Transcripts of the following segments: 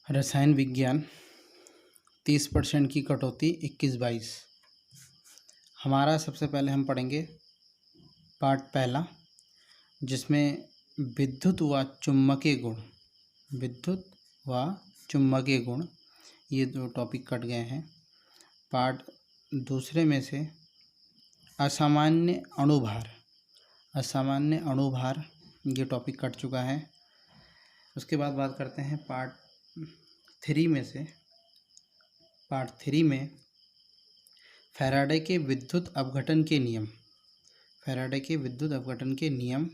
रसायन विज्ञान 30% की कटौती 21-22। हमारा सबसे पहले हम पढ़ेंगे पार्ट पहला, जिसमें विद्युत व चुम्बकीय गुण, विद्युत व चुम्बकीय गुण ये दो टॉपिक कट गए हैं। पार्ट दूसरे में से असामान्य अणुभार, असामान्य अणुभार ये टॉपिक कट चुका है। उसके बाद बात करते हैं पार्ट थ्री में से। पार्ट थ्री में फैराडे के विद्युत अपघटन के नियम, फैराडे के विद्युत अपघटन के नियम,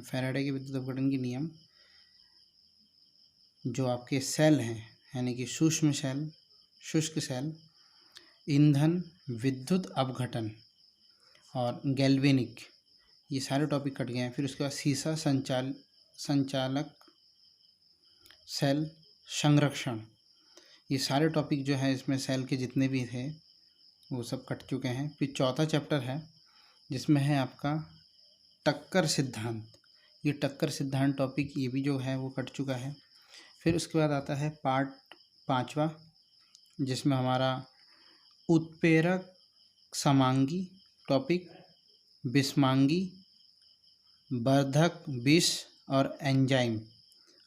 फैराडे के विद्युत अपघटन के नियम जो आपके सेल हैं, यानी कि सूक्ष्म सेल, शुष्क सेल, ईंधन, विद्युत अपघटन और गैल्वेनिक, ये सारे टॉपिक कट गए हैं। फिर उसके बाद सीसा संचालक सेल संरक्षण, ये सारे टॉपिक जो है इसमें सेल के जितने भी थे वो सब कट चुके हैं। फिर चौथा चैप्टर है जिसमें है आपका टक्कर सिद्धांत, ये टक्कर सिद्धांत टॉपिक ये भी जो है वो कट चुका है। फिर उसके बाद आता है पार्ट पांचवा, जिसमें हमारा उत्प्रेरक समांगी टॉपिक, विषमांगी, वर्धक विष और एंजाइम,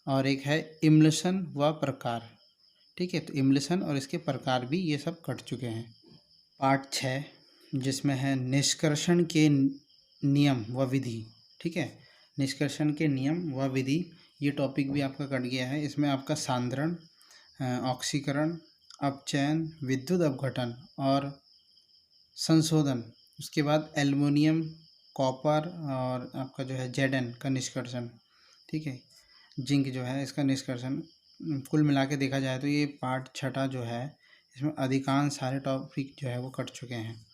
और एक है इम्ल्शन व प्रकार। ठीक है, तो इम्ल्शन और इसके प्रकार भी ये सब कट चुके हैं। पार्ट 6 जिसमें है निष्कर्षण के नियम व विधि। ठीक है, निष्कर्षण के नियम व विधि ये टॉपिक भी आपका कट गया है। इसमें आपका सांद्रण, ऑक्सीकरण, अपचयन, विद्युत अपघटन और संशोधन, उसके बाद एल्युमिनियम, कॉपर और आपका जो है Zn का निष्कर्षण, ठीक है, जिंक जो है इसका निष्कर्षण, कुल मिला के देखा जाए तो ये पार्ट छठा जो है इसमें अधिकांश सारे टॉपिक जो है वो कट चुके हैं।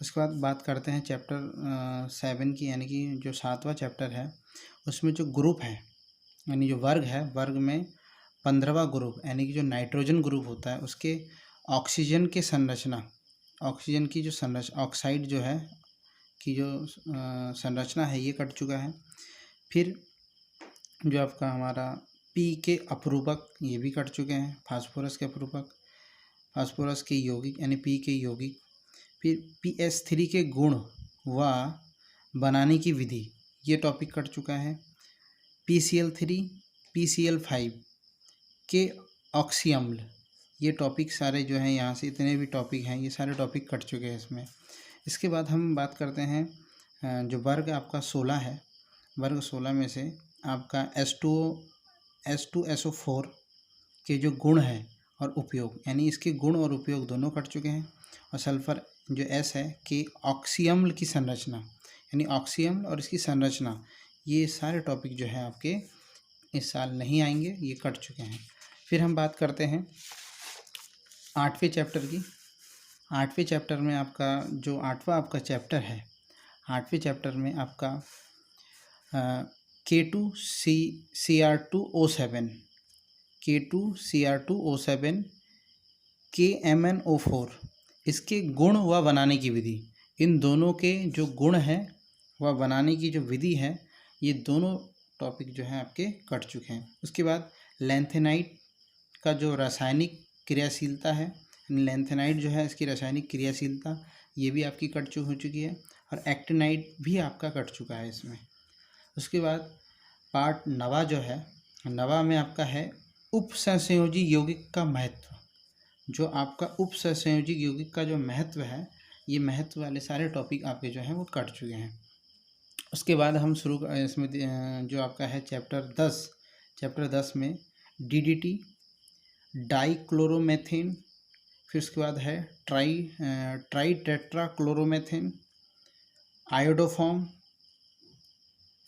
उसके बाद बात करते हैं चैप्टर 7 की, यानी कि जो 7वां चैप्टर है उसमें जो ग्रुप है, यानी जो वर्ग है, वर्ग में 15वां ग्रुप, यानी कि जो नाइट्रोजन ग्रुप होता है उसके ऑक्सीजन के संरचना, ऑक्सीजन की जो संरचना, ऑक्साइड जो है की जो संरचना है ये कट चुका है। फिर जो आपका हमारा पी के अपरूपक ये भी कट चुके हैं, फास्फोरस के अपरूपक, फास्फोरस के यौगिक यानी पी के यौगिक। फिर PS3 के गुण व बनाने की विधि ये टॉपिक कट चुका है। PCl3, PCl5 के ऑक्सी अम्ल, ये टॉपिक सारे जो हैं यहाँ से इतने भी टॉपिक हैं ये सारे टॉपिक कट चुके हैं इसमें। इसके बाद हम बात करते हैं जो वर्ग आपका 16 है, वर्ग 16 में से आपका H2SO4 के जो गुण हैं और उपयोग, यानी इसके गुण और उपयोग दोनों कट चुके हैं। और सल्फर जो S है कि ऑक्सी अम्ल की संरचना, यानी ऑक्सी अम्ल और इसकी संरचना, ये सारे टॉपिक जो है आपके इस साल नहीं आएंगे, ये कट चुके हैं। फिर हम बात करते हैं 8वें चैप्टर की। 8वें चैप्टर में आपका जो 8वां आपका चैप्टर है, 8वें चैप्टर में आपका K2CR2O7, K2CR2O7, KMnO4, इसके गुण व बनाने की विधि, इन दोनों के जो गुण हैं व बनाने की जो विधि है, ये दोनों टॉपिक जो हैं आपके कट चुके हैं। उसके बाद लैंथेनाइट का जो रासायनिक क्रियाशीलता है, लैंथेनाइट जो है इसकी रासायनिक क्रियाशीलता ये भी आपकी कट हो चुकी है। और एक्टिनाइट भी आपका कट चुका है इसमें। उसके बाद पार्ट 9 जो है, 9 में आपका है उपसंयोजी यौगिक का महत्व, जो आपका उपसंयोजी यौगिक का जो महत्व है, ये महत्व वाले सारे टॉपिक आपके जो हैं वो कट चुके हैं। उसके बाद हम शुरू इसमें जो आपका है चैप्टर 10, चैप्टर 10 में DDT, डाइक्लोरोमेथेन, फिर उसके बाद है ट्राई टेट्राक्लोरोमेथेन, आयोडोफॉर्म,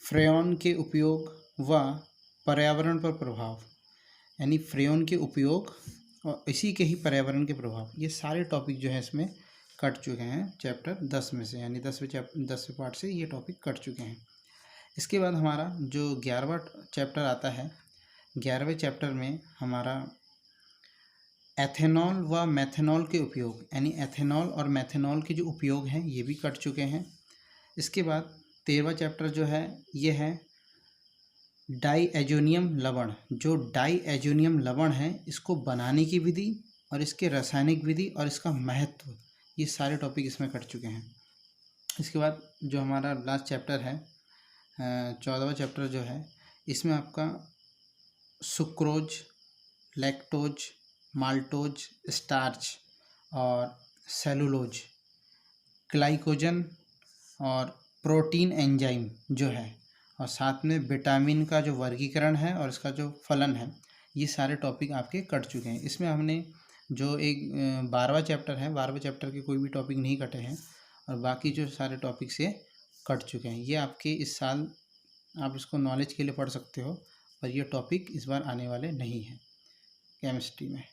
फ्रेयॉन के उपयोग व पर्यावरण पर प्रभाव, यानी फ्रेयॉन के उपयोग और इसी के ही पर्यावरण के प्रभाव, ये सारे टॉपिक जो है इसमें कट चुके हैं चैप्टर 10 में से, यानी 10वें पार्ट से ये टॉपिक कट चुके हैं। इसके बाद हमारा जो 11वां चैप्टर आता है, 11वें चैप्टर में हमारा एथेनॉल व मैथेनॉल के उपयोग, यानी एथेनॉल और मैथेनॉल के जो उपयोग हैं ये भी कट चुके हैं। इसके बाद 13वां चैप्टर जो है ये है डाई एजोनियम लवण, जो डाई एजोनियम लवण है इसको बनाने की विधि और इसके रासायनिक विधि और इसका महत्व, ये सारे टॉपिक इसमें कट चुके हैं। इसके बाद जो हमारा लास्ट चैप्टर है 14वां चैप्टर जो है, इसमें आपका सुक्रोज, लैक्टोज, माल्टोज, स्टार्च और सेलुलोज, ग्लाइकोजन और प्रोटीन एंजाइम जो है, और साथ में विटामिन का जो वर्गीकरण है और इसका जो फलन है, ये सारे टॉपिक आपके कट चुके हैं। इसमें हमने जो एक 12वां चैप्टर है, 12वें चैप्टर के कोई भी टॉपिक नहीं कटे हैं और बाकी जो सारे टॉपिक से कट चुके हैं। ये आपके इस साल आप इसको नॉलेज के लिए पढ़ सकते हो, पर ये टॉपिक इस बार आने वाले नहीं हैं केमिस्ट्री में।